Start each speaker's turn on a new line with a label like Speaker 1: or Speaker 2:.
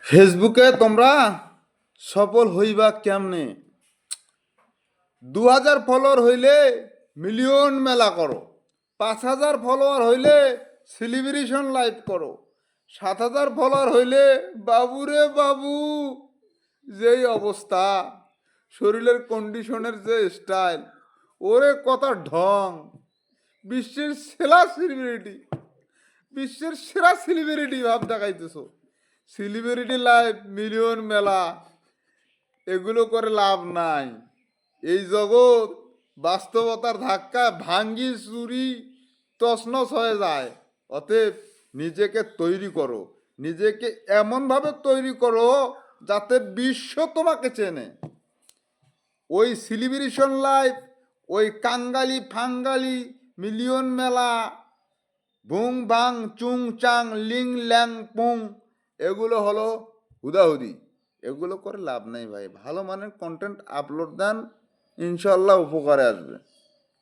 Speaker 1: ফেসবুকে তোমরা সফল হইবা কেমনে? 2000 ফলোয়ার হইলে মিলিয়ন মেলা করো, 5000 ফলোয়ার হইলে সেলিব্রেশন লাইভ করো, 7000 ফলোয়ার হইলে বাবুরে বাবু যেই অবস্থা, শরীরের কন্ডিশনের যে স্টাইল, ওরে কথা ঢং, বিশ্বের সেরা সেলিব্রিটি, বিশ্বের সেরা সেলিব্রিটি ভাব দেখাইতেছো। সেলিব্রিটি লাইভ, মিলিয়ন মেলা, এগুলো করে লাভ নাই। এই জগৎ বাস্তবতার ধাক্কা ভাঙ্গি চুরি তছনছ হয়ে যায়। অতএব নিজেকে তৈরি করো, নিজেকে এমনভাবে তৈরি করো যাতে বিশ্ব তোমাকে চেনে। ওই সেলিব্রেশন লাইফ, ওই কাঙ্গালি ফাঙ্গালি মিলিয়ন মেলা, ভুং ভাং চুং চাং লিং ল্যাং পুং, এগুলো হলো হুদাহুদি। এগুলো করে লাভ নেই ভাই। ভালো মানের কন্টেন্ট আপলোড দেন, ইনশাল্লাহ উপকারে আসবে।